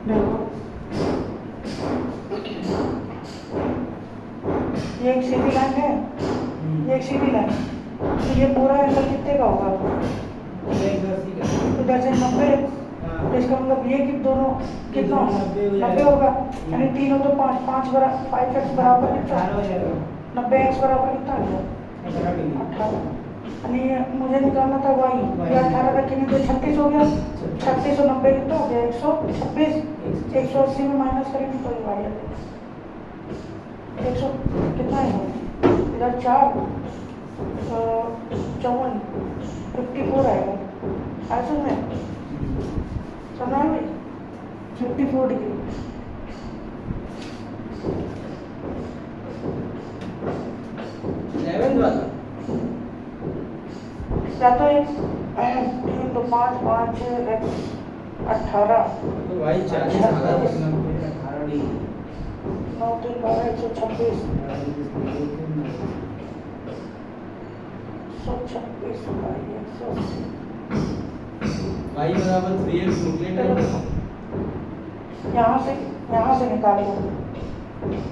देखो ये एक सीधी लाइन है, ये एक सीधी लाइन, तो ये पूरा एंगल कितने का होगा? इधर से 90, तो इसका मतलब ये कि दोनों कितना होगा? 90 होगा, यानी तीनों तो 5 बराबर 5x बराबर कितना? 90x बराबर कितना आ गया? 18। यानी मुझे निकालना था y, ये 18 रखेंगे तो 36 हो गया। 36 और 90 कितना हो गया? 126। 180 में माइनस करेंगे तो ये y आ जाएगा 100 कितना है? इधर 4 54 54 आएगा। ऐसा में समझ में 54 डिग्री। या तो 3 2 5 5 x 18 तो भाई 40 9 3 12 126 126 y बराबर 3x निकलेगा। यहाँ से निकालो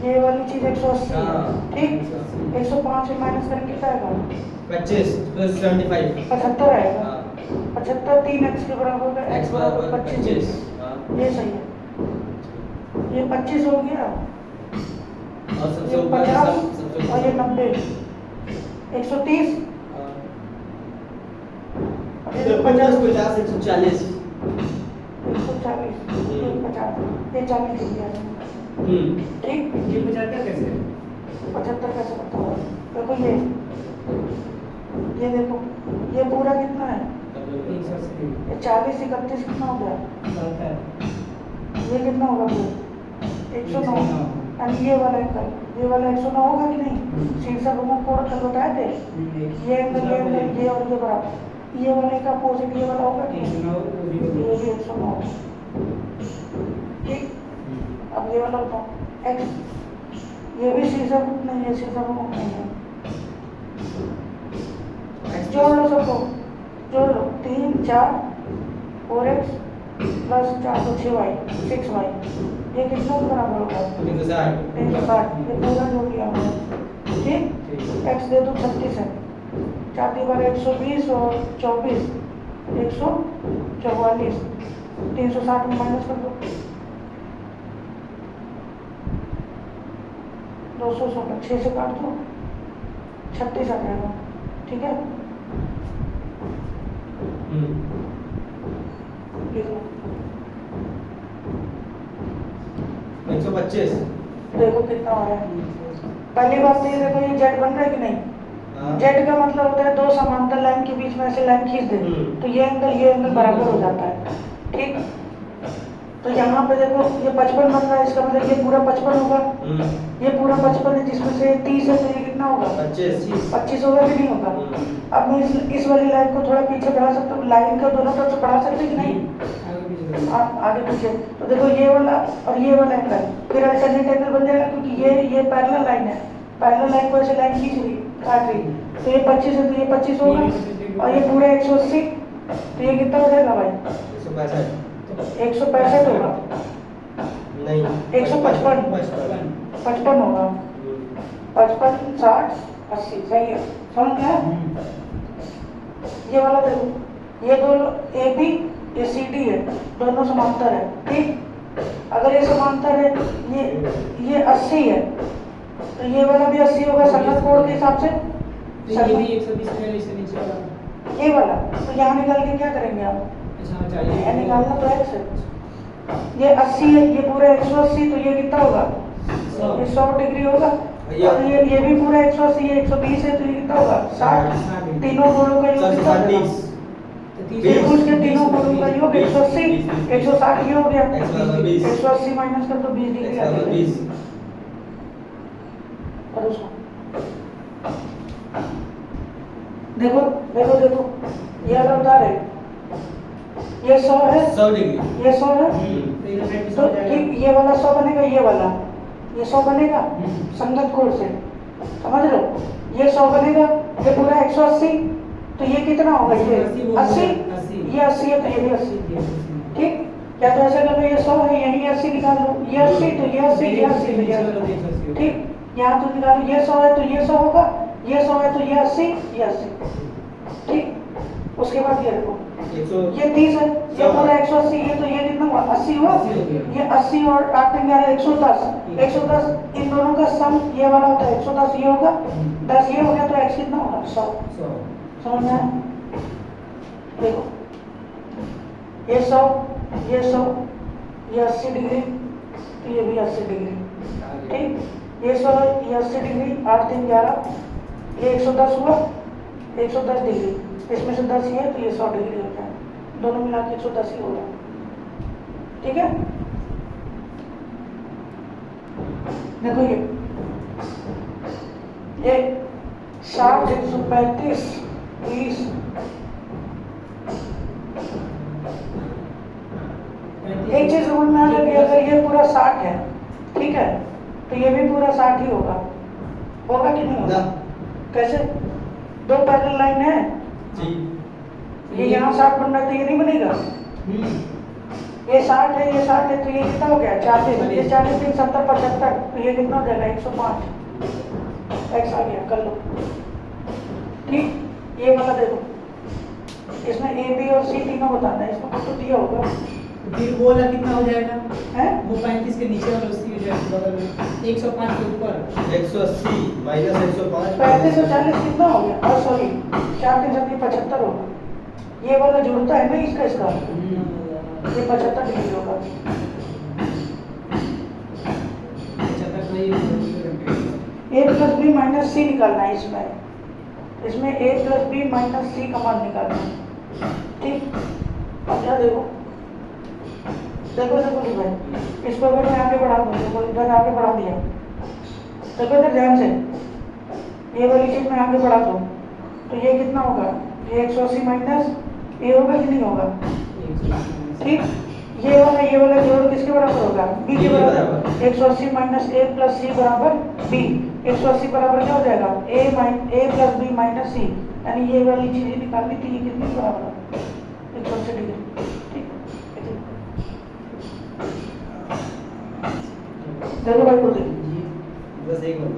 ये वाली चीज 180 है, ठीक। 105 से माइनस करके कितना आएगा? 25 प्लस 75 75 आएगा। 75 3x के बराबर होगा, x बराबर 25। ये सही है, ये 25 हो गया और सबसे ये ऊपर 50 और ये 90 130 50 50 140 140 ये 50 ये 40 हो गया, ठीक। ये 75 कैसे? 75 कैसे पता होगा? देखो ये देखो ये पूरा कितना है? ये 40 31 कितना हो गया? ये कितना होगा फिर? 109। और ये वाला एंगल 109 होगा कि नहीं? शीर्षक को कोड कर बताए थे, ये एंगल ये और ये बराबर, ये वाले का अपोजिट ये वाला होगा कि नहीं? ये भी 109, ठीक। अब ये वाला बताओ x, ये भी शीर्षक नहीं है, शीर्षक नहीं है, जोड़ लो सबको, जोड़ लो 3 4 4x प्लस 4 तो 6y 6y, ये कितना बराबर होगा? 360। ये पूरा जोड़ लिया हमने, ठीक। x दे दो 36 है, 4 × 12 120 और 24 144, 360 में माइनस कर दो 216 6 से काट दो 36 आ जाएगा, ठीक है। लिख लो 125 देखो कितना हो रहा है। पहली बात तो ये देखो ये जेड बन रहा है कि नहीं? जेड का मतलब होता है दो समांतर लाइन के बीच में ऐसे लाइन खींच दे तो ये एंगल बराबर हो जाता है, ठीक। तो यहाँ पे देखो ये 55 बन रहा है, इसका मतलब ये पूरा 55 होगा, ये पूरा 55 है जिसमें से 30 है, तो ये कितना होगा? 25 होगा कि नहीं होगा? अब मैं इस वाली लाइन को थोड़ा पीछे बढ़ा सकता हूँ, लाइन का दोनों तरफ से बढ़ा सकते कि नहीं? आगे पीछे, तो देखो ये वाला और ये वाला एंगल फिर अल्टरनेट एंगल बन जाएगा, क्योंकि ये पैरेलल लाइन है, पैरेलल लाइन को ऐसे लाइन खींच रही काट रही, तो ये 25 है तो ये 25 होगा, और ये पूरा 180 तो ये कितना हो जाएगा भाई? 165 होगा नहीं 155 55 होगा, 55 60 80 सही है, समझ गया? ये वाला देखो ये दोनों ए बी ये सी डी है, दोनों समांतर है, ठीक। अगर ये समांतर है ये 80 है तो ये वाला भी 80 होगा संगत कोण के हिसाब से, ये भी 120 है, इससे नीचे वाला ये वाला, तो यहाँ निकाल के क्या करेंगे आप? अच्छा चाहिए ये निकालना तो x है, ये 80 है, ये पूरा 180 तो ये कितना होगा? ये 100 डिग्री होगा, और ये भी पूरा 180 है, 120 है तो ये कितना होगा? 60। तीनों कोणों का योग कितना होगा? त्रिभुज के तीनों कोणों का योग 180 160 ये हो गया, 180 माइनस कर तो 20 डिग्री आ जाएगा। और उसको देखो देखो देखो ये वाला उतार है, ये 100 है, 100 डिग्री, ये 100 है, तो ठीक ये वाला 100 बनेगा, ये वाला ये 100 बनेगा संगत कोण से, समझ लो ये 100 बनेगा, ये पूरा 180 तो ये कितना होगा? ये 80 ये 80 है तो ये भी 80, ठीक। या तो ऐसे करो, ये 100 है, यही 80 निकाल लो, ये 80 तो ये 80, ये 80 तो ये 80। ठीक, यहाँ तो निकालो, ये 100 है तो ये 100 होगा, ये 100 है तो ये 80, ये 80। ठीक, उसके बाद ये देखो, ये 30 है, ये पूरा 180, ये तो ये कितना हुआ, 80 हुआ, ये 80 और 8 में 110, 110 इन दोनों का सम ये वाला होता है, 110 ये होगा, 10 ये हो गया, तो x कितना होगा, 100। समझ में आया? देखो, ये 100, ये 100, ये 80 डिग्री, तो ये भी 80 डिग्री। ठीक, ये 100, ये 80 डिग्री, 8 3 11, ये 110 हुआ, 110 डिग्री, इसमें से 10 ये है तो ये 100 डिग्री हो जाए, दोनों मिला के 110 ही होगा। ठीक है, देखो ये 60 135 30 एक चीज समझ में आ गई, अगर ये पूरा 60 है, ठीक है, तो ये भी पूरा 60 ही होगा, होगा कि नहीं होगा? कैसे? दो पैरेलल लाइन है जी, ये यहाँ 60 बन रहा है तो ये नहीं बनेगा, ये 60 है, ये 60 है, तो ये कितना हो गया, 40, ये 40 3 70 75, तो ये कितना हो जाएगा, 105 x आ गया, कर लो। ठीक, ये वाला देखो, इसमें ए बी और सी तीनों बताना है, इसमें तो दिया होगा, फिर वो वाला कितना हो जाएगा, है वो 35 के नीचे वाला उसकी हो जाएगा बगल में, 105 के ऊपर 180 माइनस 105, 35 और 40 कितना हो गया, और सॉरी 4 3 7 75 होगा, ये वाला जुड़ता है ना इसका, इसका ये 75 डिग्री होगा। ए प्लस बी माइनस सी निकालना है इसमें ए प्लस बी माइनस सी का मान निकालना है। ठीक, अब क्या देखो देखो देखो जी भाई, इसको अगर मैं आगे बढ़ा दूँ, देखो इधर आगे बढ़ा दिया, देखो इधर ध्यान से, ये वाली चीज मैं आगे बढ़ा दूँ तो ये कितना होगा, ये 180 माइनस ये होगा कि नहीं होगा? ठीक, ये वाला जोड़ किसके बराबर होगा, बी के बराबर, 180 माइनस ए प्लस सी बराबर बी, 180 बराबर क्या हो जाएगा, ए प्लस बी माइनस सी, यानी ये वाली चीजें निकालनी थी, ये कितनी बराबर है, 180 डिग्री। ठीक, देखो भाई बोल बस एक मिनट,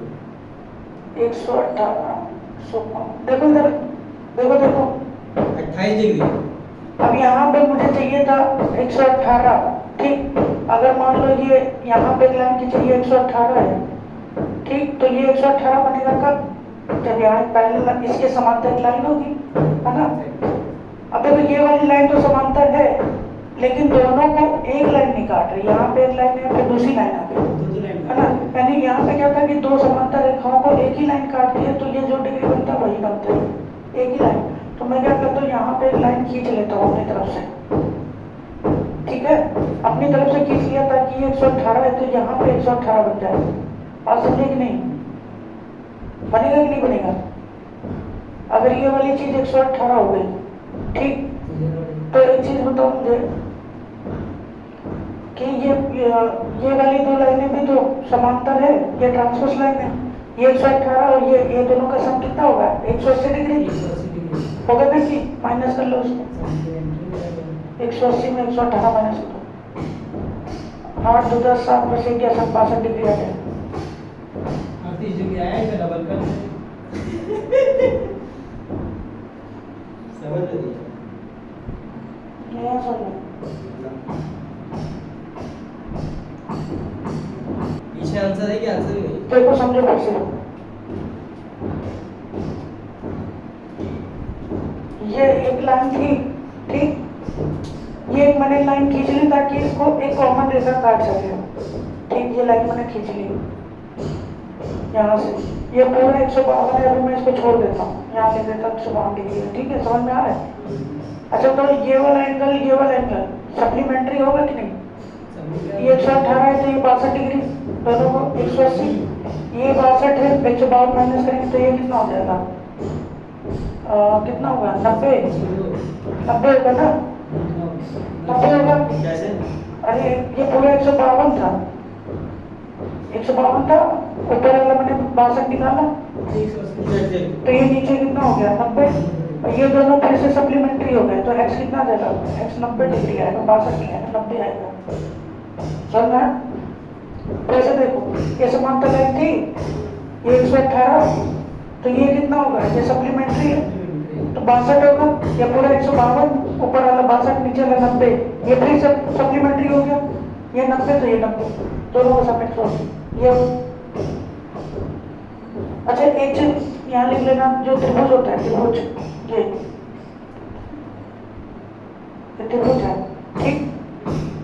118 देखो इधर, देखो देखो 28 डिग्री, अब यहाँ पे मुझे चाहिए था 118। ठीक, अगर मान लो ये यहाँ पे लाइन की चाहिए 118 है, ठीक, तो ये 118 बनेगा कब, जब यहाँ पहले इसके समांतर लाइन होगी, है ना? अब देखो ये वाली लाइन तो समांतर है, लेकिन दोनों को एक लाइन नहीं काट रही, यहाँ पे एक लाइन है, फिर दूसरी लाइन आ गई, है ना? यानी यहाँ पे क्या था कि दो समांतर रेखाओं को एक ही लाइन काटती है, तो ये जो डिग्री बनता है वही बनता है, एक ही लाइन। तो मैं क्या करता हूँ, यहाँ पे एक लाइन खींच लेता हूँ अपनी तरफ से, ठीक है, अपनी तरफ से खींच लिया ताकि ये 118 है, तो यहाँ पे 118 बन जाए। बात समझे कि नहीं? बनेगा कि नहीं बनेगा? अगर ये वाली चीज 118 हो गई, ठीक, तो एक चीज बताओ मुझे कि ये वाली दो लाइनें भी तो समांतर है, ये ट्रांसवर्स लाइन है, ये 118 और ये दोनों का सम कितना होगा, 180 डिग्री होगा ना कि माइनस कर लो उसको, 180 में 118 माइनस कर दो, 8 2 10 7 में से क्या, 62 डिग्री आ जाए, 38 डिग्री आया है, डबल कर समझ नहीं नहीं समझ पीछे आंसर है कि आंसर नहीं? देखो समझो कैसे, ये एक लाइन थी, ठीक, ये एक मैंने लाइन खींच ली ताकि इसको एक कॉमन रेखा काट सके, ठीक, ये लाइन मैंने खींच ली यहाँ से, ये पूरा 152 है, अभी मैं इसको छोड़ देता हूँ, यहाँ ले देता हूँ 152 डिग्री है, ठीक है, समझ में आ रहा है? अच्छा, तो ये वाला एंगल सप्लीमेंट्री होगा कि नहीं? ये 118 है तो ये 62 डिग्री, दोनों को 180, ये 62 है, 152 माइनस करेंगे तो ये कितना हो जाएगा, कितना होगा, 90 होगा ना, 90 होगा। कैसे? अरे ये पूरा 152 था, 152 था, ऊपर वाला मैंने 62 निकाला, तो ये नीचे कितना हो गया, 90, और ये दोनों फिर से सप्लीमेंट्री हो गए, तो x कितना देगा? x 90 डिग्री आएगा, 62 नहीं आएगा, 90 आएगा। समझ में? कैसे देखो, ये समांतर लाइन थी, ये 118, तो ये कितना होगा? ये सप्लीमेंट्री है, तो 62 होगा, या पूरा 152, ऊपर वाला 62, नीचे वाला 90, ये फिर सप्लीमेंट्री हो गया, ये 90 तो ये 90, दोनों का सम 180। ये अच्छा, एक चीज यहाँ लिख लेना, जो त्रिभुज होता है, त्रिभुज ये त्रिभुज है, ठीक।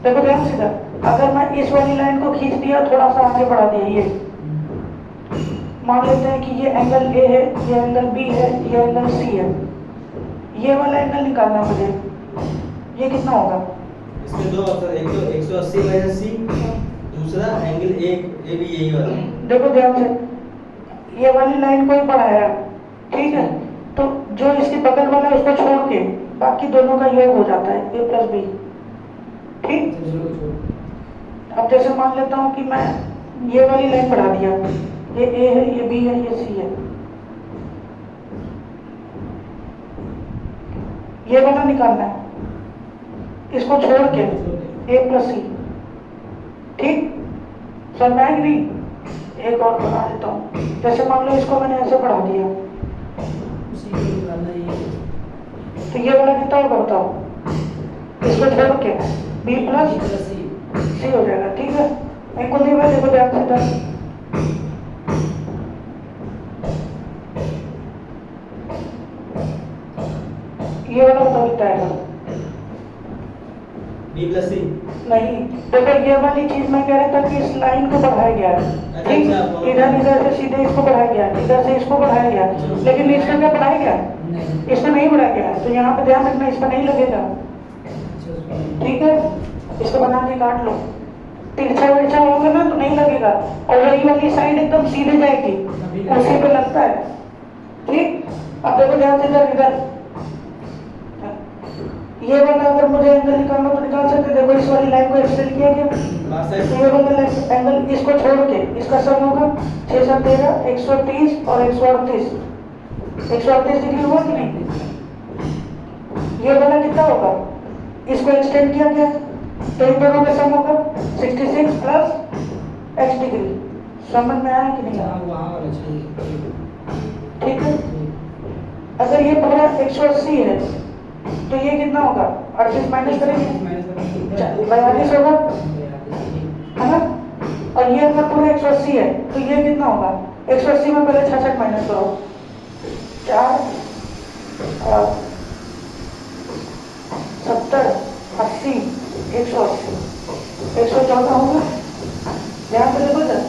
देखो ध्यान से, अगर मैं इस वाली लाइन को खींच दिया, थोड़ा सा आगे बढ़ा दिया, ये मान लेते हैं कि ये एंगल ए है, ये एंगल बी है, ये एंगल सी है, ये वाला एंगल निकालना मुझे, ये कितना होगा? इसमें दो ऑप्शन, एक तो 180 माइनस सी, दूसरा एंगल ए बी, यही वाला। देखो ध्यान से, ये वाली लाइन को ही पढ़ाया, ठीक है, तो जो इसके बगल वाला है उसको छोड़ के बाकी दोनों का योग हो जाता है, ए प्लस बी, ठीक। अब जैसे मान लेता हूँ कि मैं ये वाली लाइन बढ़ा दिया, ये ए है, ये बी है, ये सी है, ये वाला निकालना है, इसको छोड़ के ए प्लस सी, ठीक। समझ में आएगी नहीं? एक और बना देता हूँ, जैसे मान लो इसको मैंने ऐसे बढ़ा दिया, तो ये वाला कितना होगा बताओ? इसको छोड़ के बी प्लस सी हो जाएगा, ठीक है। एक को नहीं, देखो ध्यान से था, ये वाला बताओ कितना आएगा? बी प्लस सी नहीं, देखो ये वाली चीज मैं कह रहा था कि इस लाइन को बढ़ाया गया है, ठीक, इधर से सीधे इसको बढ़ाया गया, इधर से इसको बढ़ाया गया, लेकिन इसका क्या बढ़ाया गया? इसमें नहीं बढ़ाया गया, तो यहाँ पे ध्यान रखना, इसमें नहीं लगेगा, ठीक है। इसको बना के काट लो, तिरछा विरछा होगा ना तो नहीं लगेगा, और वही वाली साइड एकदम सीधे जाएगी, उसी पे लगता है, ठीक। अब देखो ध्यान से, इधर ये वाला अगर मुझे एंगल निकालना तो निकाल सकते, देखो इस वाली लाइन को एक्सटेंड किया गया, ये वाला एंगल इसको छोड़ के इसका सम होगा 6 7 13 130 और 138, 138 डिग्री हुआ कि नहीं? ये वाला कितना होगा? इसको एक्सटेंड किया गया, तो इन दोनों का सम होगा 66 प्लस x डिग्री। समझ में आया कि नहीं आया? ठीक है। अगर ये पूरा 180 है तो ये कितना होगा? 38 माइनस करेंगे 42 होगा, है ना। और ये अगर पूरा 180 है तो ये कितना होगा? 180 में पहले 66 माइनस करो, 4 70 80 180 114 होगा। ध्यान से देखो सर,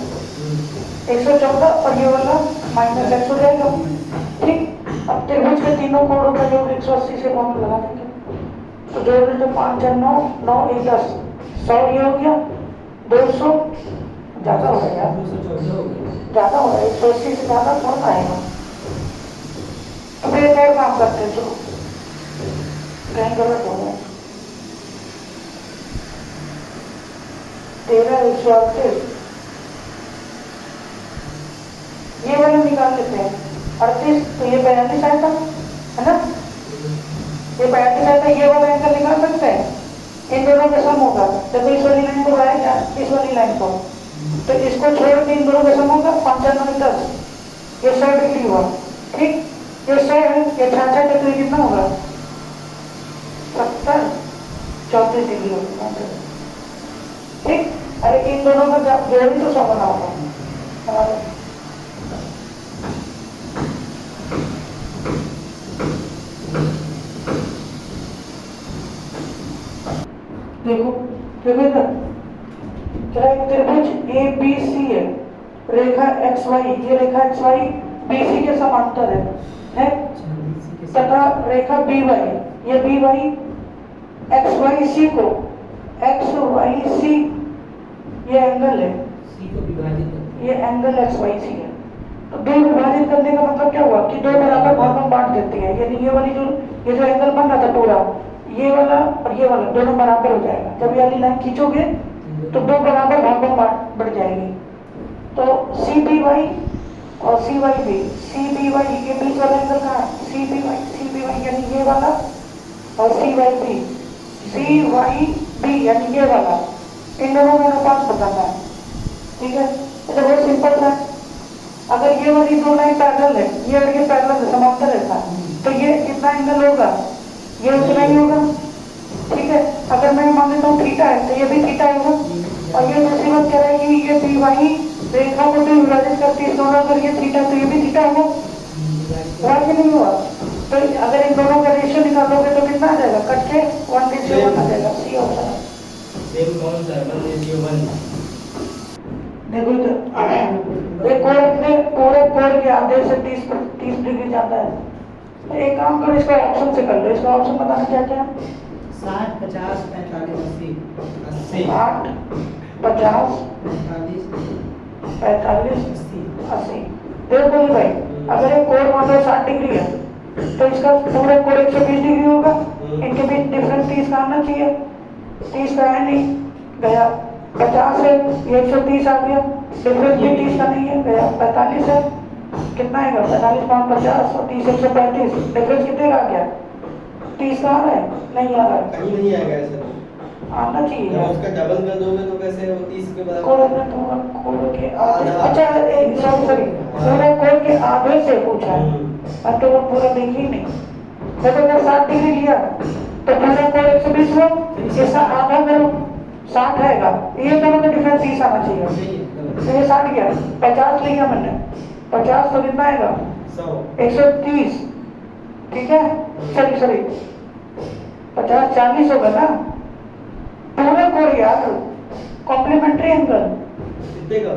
114 और ये वाला माइनस x हो जाएगा, ठीक। अब त्रिभुज के तीनों कोणों का योग 180 से कौन लगा देंगे, तो जोड़ देते 5 4 9 9 1 10 100, ये हो गया 200, ज्यादा हो गया, ज्यादा हो गया, 180 से ज्यादा कौन आएगा। अब एक और काम करते हैं, चलो कहीं गलत हो गया, 13 138 ये वाला निकाल लेते हैं, 38 तो ये 42 आता है ना, ये 42 आता है, ये वाला एंगल निकाल सकते हैं, इन दोनों का सम होगा। जब इस वाली लाइन को बढ़ाएगा इस वाली लाइन को, तो इसको छोड़ के इन दोनों का सम होगा 5 4 9 10, ये 100 डिग्री हुआ, ठीक। ये 100 है, ये 66 डिग्री कितना होगा? 70 34 डिग्री होगा, ठीक। अरे इन दोनों का जोड़ भी तो 100 बना होगा। देखो देखो इधर, चला एक त्रिभुज ए बी सी है, रेखा एक्स वाई, ये रेखा एक्स वाई बी सी के समांतर है तथा रेखा बी वाई, ये B Y X Y C को एक्स वाई सी, ये एंगल है, ये एंगल एक्स वाई सी है। तो दो विभाजित करने का मतलब क्या हुआ कि दो बराबर भागों में बांट देते हैं, यानी ये वाली ये जो एंगल बन रहा था पूरा, ये वाला और ये वाला दोनों बराबर हो जाएगा। जब ये वाली लाइन खींचोगे तो दो बराबर भागों में बढ़ जाएगी। तो सी बी वाई और C Y B, C B Y, ये बीच वाला एंगल कहाँ है? सी बी वाई यानी ये वाला, और सी वाई बी, सी वाई बी यानी ये वाला, इन दोनों का अनुपात बताना है। ठीक है, तो बहुत सिंपल है। अगर ये वाली दो लाइन पैरेलल है, ये और ये पैरेलल है, समांतर रहता है, तो ये कितना एंगल होगा? ये उतना ही होगा। ठीक है, अगर मैं मान लेता हूँ थीटा है, तो ये भी थीटा होगा। और ये दूसरी बात कह रहा है कि ये बी वाई रेखा को जो विभाजित करती है दोनों, अगर ये थीटा तो ये भी थीटा होगा, हुआ कि नहीं हुआ? तो अगर इन दोनों का रेशियो निकालोगे तो कितना आ जाएगा? कट के 1:1 आ जाएगा। सी ऑप्शन है। सेम कौन सा है? 1:1। देखो तो एक कोण में पूरे कोण के आधे से 30 डिग्री जाता है। तो एक काम करो, इसका ऑप्शन से कर लो। इसका ऑप्शन बताना क्या क्या है? 60, 50, 45, 80, 80, 60, 50, 45, 80। देखो बोले भाई, अगर एक कोण मान लो 60 डिग्री है, तो इसका पूरा कोण 120 डिग्री होगा। इनके बीच डिफरेंस 30 का आना चाहिए, 30 का है नहीं, गया। 50 है, ये 130 आ गया, डिफरेंस भी 30 का नहीं है, गया। 45 है, कितना आएगा? 45 5 50 और 30 135, डिफरेंस कितने का आ गया? 30 का आ रहा है? नहीं आ रहा है, कहीं नहीं आएगा ऐसा। आना चाहिए। जब उसका डबल कर दोगे तो कैसे वो 30 के बराबर? कोण के आधे, अच्छा सॉरी, पूरा कोण के आधे से पूछा है, अब तो वो पूरा देखी ही नहीं। जब अगर 60 डिग्री लिया तो पूरा कोण 120 हुआ, इसका आधा करो 60 आएगा, ये दोनों का डिफरेंस 30 आना चाहिए। तो ये 60 गया, 50 लिया मैंने, 50 तो कितना आएगा? 130। ठीक है, सॉरी 50 40 होगा ना, पूरा कोण यार, कॉम्प्लीमेंट्री एंगल कितने का?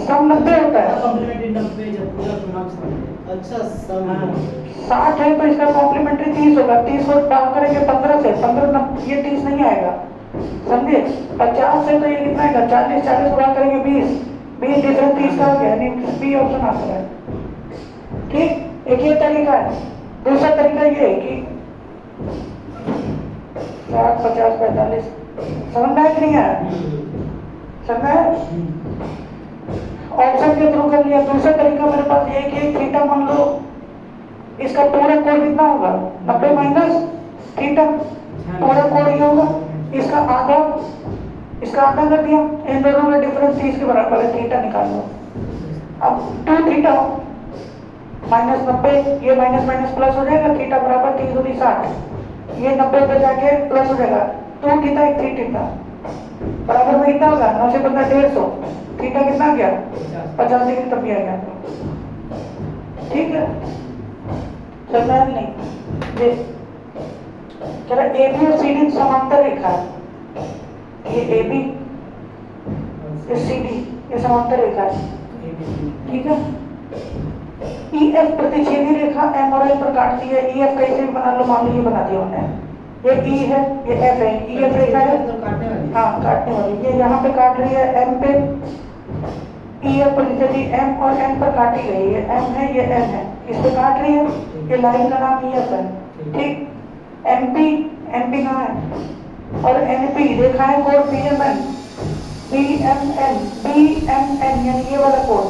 सम 90 होता है। कॉम्प्लीमेंट्री 90 जब पूरा गुणांक समझ। अच्छा, सम 60 है तो इसका कॉम्प्लीमेंट्री 30 होगा, 30 को भाग करेंगे 15 से, 15 ये 30 नहीं आएगा, समझे? 50 से तो ये कितना आएगा? 40, 40 को भाग करेंगे 20 डिफरेंस 30 का हो गया, यानी बी ऑप्शन आता है। ठीक, एक ये तरीका है। दूसरा तरीका ये है कि 60, 50, 45 समझ में आया कि नहीं आया? समझ में आया? ऑप्शन के थ्रू कर लिया। दूसरा तरीका मेरे पास ये है कि थीटा मान लो, इसका पूरा कोण कितना होगा? 90 माइनस थीटा, पूरा कोण ये होगा। इसका आधा कर दिया, इन दोनों का डिफरेंस 30 के बराबर है, थीटा निकाल लो। अब 2 थीटा माइनस 90, ये माइनस माइनस प्लस हो जाएगा, थीटा बराबर 30 दूनी 60, ये 90 पे जाके प्लस हो जाएगा। 2 थीटा 1 थीटा बराबर में कितना होगा? 9 से 15 150, थीटा कितना आ गया? 50 डिग्री तब भी आ गया। ठीक है, चलना है नहीं? देख चला, ए बी और सी डी समांतर रेखा है, ये ए बी, ये सी डी, ये समांतर रेखा है। ठीक है, ई एफ प्रतिच्छेदी रेखा एम और एल पर काटती है। ई एफ कैसे भी बना लो, मान लो ये बना दिया हमने, ये ई है, ये एफ है, ई एफ रेखा है, हाँ काटने वाली, ये यहाँ पे काट रही है एम पे। ई एफ प्रतिच्छेदी एम और एन पर काटी गई है, एम है ये एन है, इस पे काट रही है, ये लाइन का नाम ई एफ है। ठीक, एम पी कहाँ है? और एन पी देखा है code P M N, B M N यानी ये वाला कोड,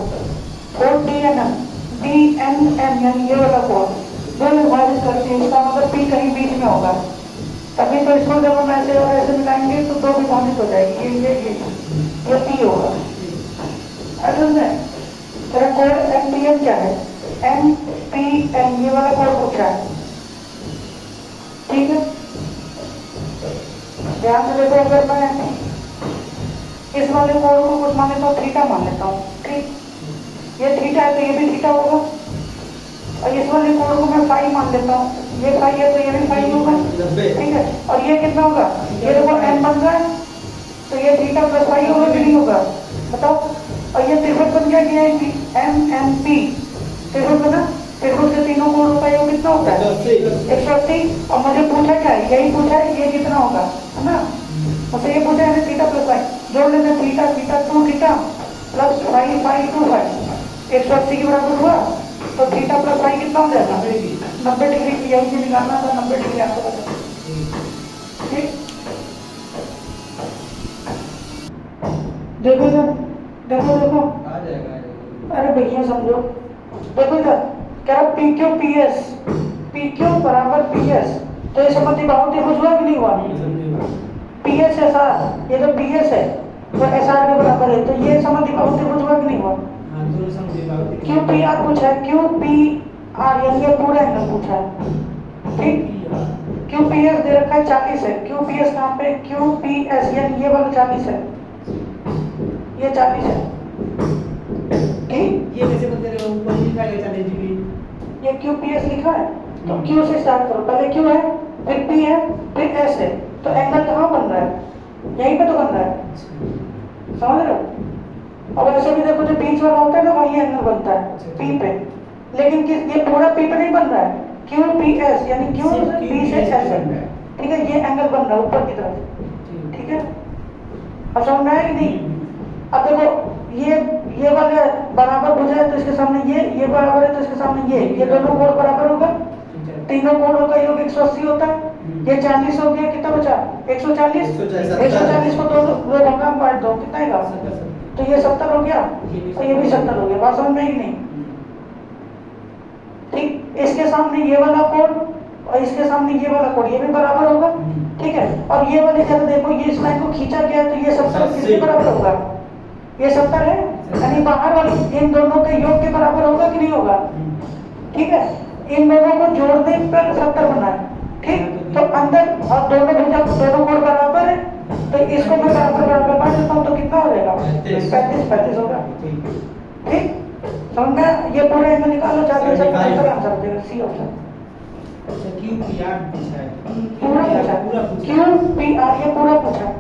कोड डी एन यानी ये वाला कोड, जो विभाजित करती है, इसका मतलब पी कहीं बीच में होगा, तभी तो इसको जब हम ऐसे और ऐसे मिलाएंगे तो 2 विभाजित हो जाएगी, ये पी होगा। असल में तेरा कोड एम पी एन क्या है? एम पी एन, ये वाला कोड पूछा है। ठीक है, ध्यान से देखो, अगर मैं इस वाले कोड को कुछ मान लेता हूँ, थीटा मान लेता हूँ। ठीक, ये थीटा है तो ये भी थीटा होगा, और इस वाले कोण को मैं फाई मान लेता हूँ, ये फाई है तो ये भी फाई होगा। ठीक है, और ये कितना होगा? ये देखो एम बन रहा है, तो ये थीटा प्लस फाई होगा कि नहीं होगा? बताओ। और ये त्रिभुज बन गया क्या है? एम एन पी त्रिभुज बना, त्रिभुज के तीनों कोणों का योग कितना होता है? 180। और मुझे पूछा क्या है? यही पूछा है, ये कितना होगा, है ना? मुझसे ये पूछा है थीटा प्लस फाई, जोड़ लेना, theta 2 theta plus phi 2 phi, 180 के बराबर हुआ, तो थीटा प्लस फाई कितना हो जाएगा? 90 डिग्री। यही से निकालना था, 90 डिग्री आपको बता। ठीक, देखो आ जाएगा। अरे भैया समझो, देखो इधर कह रहा P Q P S, P Q बराबर पी एस, तो ये संबंधी बाहु त्रिभुज हुआ कि नहीं हुआ? पी एस एस आर, ये तो पी एस है तो एस आर के बराबर है, तो ये संबंधी बाहु त्रिभुज हुआ कि नहीं हुआ? क्यू पी आर पूछा है, क्यू पी आर यानी ये पूरा एंगल पूछा है, ठीक। क्यू पी एस दे रखा है 40 है, क्यू पी एस कहाँ पे? क्यू पी एस यानी ये वाला 40 है, ये 40 है, ठीक। ये कैसे बता रहे हो? ऊपर लिखा है 40 डिग्री, ये क्यू पी एस लिखा है, तो क्यू से स्टार्ट करो, पहले क्यू है, फिर पी है, फिर एस है, तो एंगल कहाँ बन रहा है? यहीं पे तो बन रहा है, समझ रहे हो? और ऐसे भी देखो जो बीच वाला होता है ना वही एंगल बनता है पी पे, लेकिन किस ये पूरा पी पे नहीं बन रहा है, क्यू पी एस यानी क्यू पी से एस है, ठीक है, ये एंगल बन रहा है ऊपर की तरफ, ठीक है। अब समझ में आया कि नहीं? अब देखो ये वाला बराबर भुजा है तो इसके सामने ये बराबर है तो इसके सामने ये दोनों कोण बराबर होगा, तीनों कोणों का योग 180 होता है, ये 40 हो गया, कितना बचा? 140, 140 को दो भागा में बांट दो, कितना आएगा? तो ये 70 हो गया और ये भी 70 हो गया, बात समझ में आई नहीं? ठीक, इसके सामने ये वाला कोण और इसके सामने ये वाला कोण, ये भी बराबर होगा, ठीक है। और ये वाली जगह देखो ये इस लाइन को खींचा गया है तो ये 70 किसके बराबर होगा? ये 70 है, यानी बाहर वाली इन दोनों के योग के बराबर होगा कि नहीं होगा? ठीक है, इन दोनों को जोड़ने पर 70 बना है, ठीक। तो अंदर और दोनों भुजा दोनों कोण बराबर है, तो इसको मैं बराबर बांट देता हूँ तो कितना हो जाएगा? 35 होगा, ठीक। समझ में? ये पूरा एंगल निकालो, जाके सब आंसर हो जाएगा, C option. Q P R पूछा है, पूरा पूछा, क्यू पी आर ये पूरा पूछा,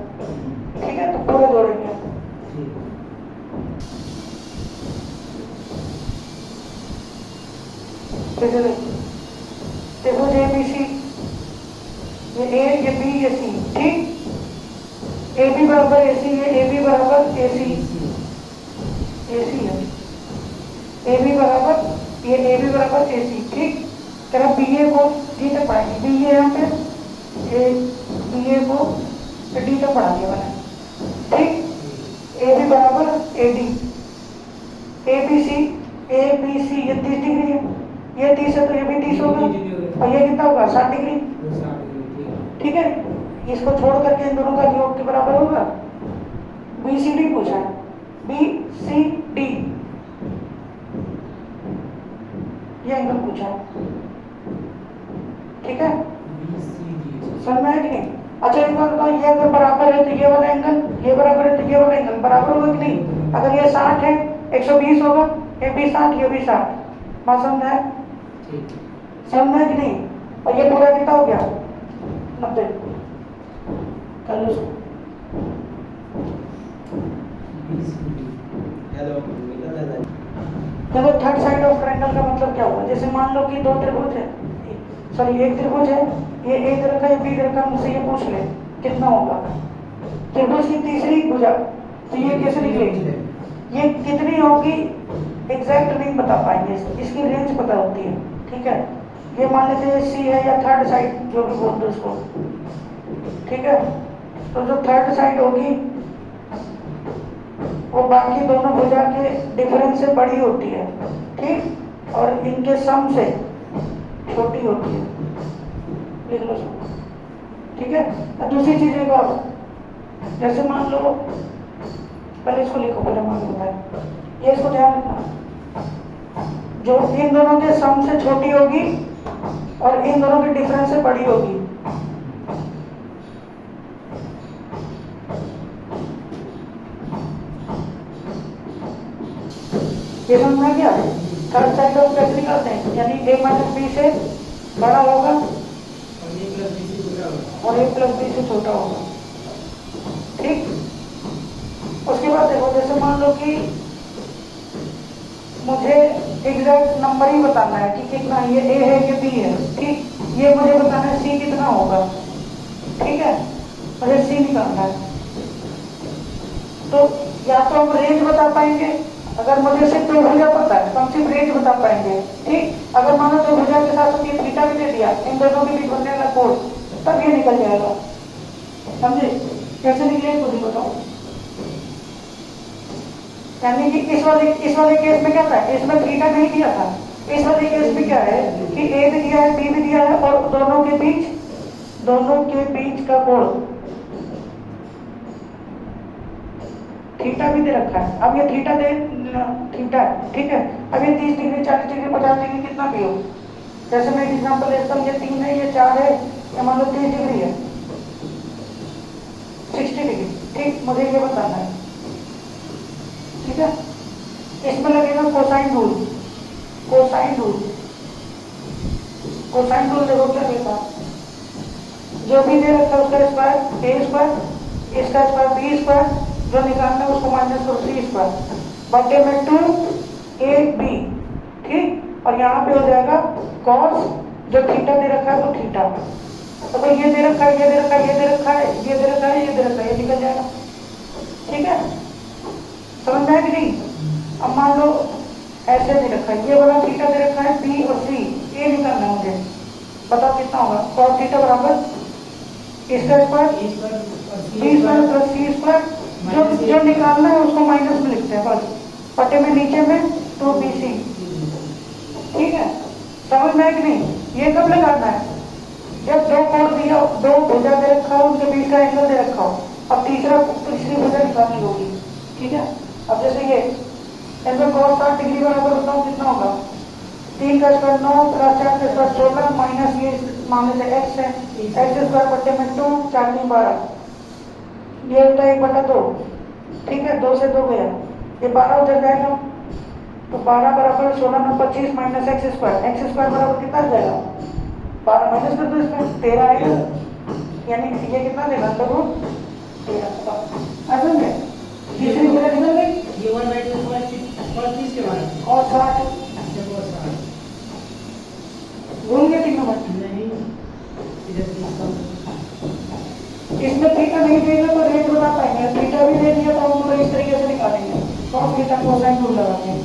ठीक है, तो पूरा जोड़ेंगे। देखो ये बी सी, ये ए, ये बी, ये सी, ठीक। ए बी बराबर ए सी, ये ए बी बराबर ए सी, ए सी है, ए बी बराबर ये ए बी बराबर ए सी, ठीक। तेरा बी ए को डी तक पढ़ाएंगे, बी ए यहाँ पे ए बी ए को डी तक पढ़ा दिया मैंने, ठीक। ए बी बराबर A D, A B C ये 30 डिग्री है, ये 30 है तो ये भी 30 होगा, और ये कितना होगा? 60 डिग्री, ठीक है। इसको छोड़ करके इन दोनों का योग के बराबर होगा। बी सी डी पूछा है, बी सी डी ये एंगल पूछा है, ठीक है, समझ में आया कि नहीं? अच्छा एक बात बताओ, ये अगर बराबर है तो ये वाला एंगल, ये बराबर है तो ये वाला एंगल बराबर होगा कि नहीं? अगर ये 60 है 120 होगा, ये भी 60 ये भी 60, बात समझ में आया? समझ में आया कि नहीं? और ये पूरा कितना हो गया? 90। कर लो इसको। देखो थर्ड साइड ऑफ ट्रायंगल का मतलब क्या हुआ? जैसे मान लो कि दो त्रिभुज है, सॉरी एक त्रिभुज है, ये ए दे रखा है, बी दे रखा है, मुझसे ये पूछ ले कितना होगा त्रिभुज की तीसरी भुजा, तो ये कैसे निकलेगी? ये कितनी होगी एग्जैक्ट नहीं बता पाएंगे, इसकी रेंज पता होती है, ठीक है। ये मान लेते हैं सी है या थर्ड साइड जो भी बोल दो उसको, ठीक है। तो जो थर्ड साइड होगी वो बाकी दोनों भुजा के डिफरेंस से बड़ी होती है, ठीक, और इनके सम से छोटी होती है, लिख लो सब, ठीक है। अब दूसरी चीज एक और, जैसे मान लो, पहले इसको लिखो, पहले मान लो है ये, इसको ध्यान रखना, जो इन दोनों के सम से छोटी होगी और इन दोनों के डिफरेंस से बड़ी होगी, ये समझ में क्या? थर्ड साइड ऑफ कैसे निकालते हैं? यानी a माइनस बी से बड़ा होगा और a प्लस बी से छोटा होगा, ठीक। उसके बाद देखो, जैसे मान लो कि मुझे एग्जैक्ट नंबर ही बताना है कि कितना, ये a है ये b है, ठीक, ये मुझे बताना है c कितना होगा, ठीक है, मुझे c निकालना है। तो या तो हम रेंज बता पाएंगे, अगर मुझे सिर्फ दो भुजा पता है तो हम सिर्फ रेंज बता पाएंगे, ठीक। अगर मानो दो भुजा के साथ हमने थीटा भी दे दिया, इन दोनों के बीच बनने वाला कोण, तब ये निकल जाएगा, समझे? कैसे निकले खुद ही बताओ। यानी कि इस वाले केस में क्या था, इसमें थीटा नहीं दिया था। इस वाले केस में क्या है कि ए भी दिया है, बी भी दिया है, और दोनों के बीच का कोण थीटा भी दे रखा है। अब ये थीटा है, ठीक है। अब ये 30 डिग्री, 40 डिग्री, 50 डिग्री कितना भी हो, जैसे मैं एग्जांपल लेता हूँ, ये 3 है, ये 4 है, या मान लो 30 डिग्री है, 60 डिग्री, ठीक, मुझे ये बताना है, ठीक है। इसमें लगेगा कोसाइन रूल। कोसाइन रूल देखो क्या देता, जो भी दे रखा है उसका स्क्वायर ए स्क्वायर, इसका स्क्वायर बी स्क्वायर, जो निकालना है उसको माइनस करो सी स्क्वायर बटे में 2ab, ठीक। और यहाँ पे हो जाएगा कॉस, जो थीटा दे रखा है वो थीटा, तो भाई ये दे रखा है, ये दे रखा है, ये दे रखा है, ये दे रखा है, ये दे रखा है, ये निकल जाएगा, ठीक है। समझ में आया कि नहीं? अब मान लो ऐसे दे रखा है, ये वाला थीटा दे रखा है बी और सी, ये निकालना है मुझे, बताओ कितना होगा। कॉस थीटा बराबर इसका स्क्वायर बी स्क्वायर प्लस सी स्क्वायर, जो निकालना है उसको माइनस में लिखते हैं बस, बटे में नीचे में 2bc, ठीक है। समझ में है कि नहीं? ये कब लगाना है, जब दो कोण दिया, दो भुजा दे रखा हो, उनके बीच का एंगल दे रखा हो, अब तीसरी भुजा निकालनी होगी, ठीक है। अब जैसे ये इनमें cos 60 डिग्री बराबर बताओ कितना होगा, 3 का स्क्वायर 9 प्लस 4 का स्क्वायर 16 माइनस ये मामले से x है, x स्क्वायर बटे में 2, 4 3 12, ये होता है 1/2, ठीक है। 2 से 2 गया, ये 12 उधर जाएगा, तो 12 बराबर 16 में 25 माइनस x स्क्वायर बराबर कितना आ जाएगा, 12 माइनस कर दो इसमें 13 आएगा, यानी ये कितना देगा, तो रूट 13। ऐसा है तीसरी जगह निकल गई, ये 1/2 cos 30 के बारे में और 60 भूल गए तीनों बात, नहीं, इधर 30 का इसमें थीटा नहीं देगा तो रेट बता पाएंगे, थीटा भी दे दिया तो हम लोग इस तरीके से निकालेंगे, cos थीटा कोसाइन रूल लगाते हैं।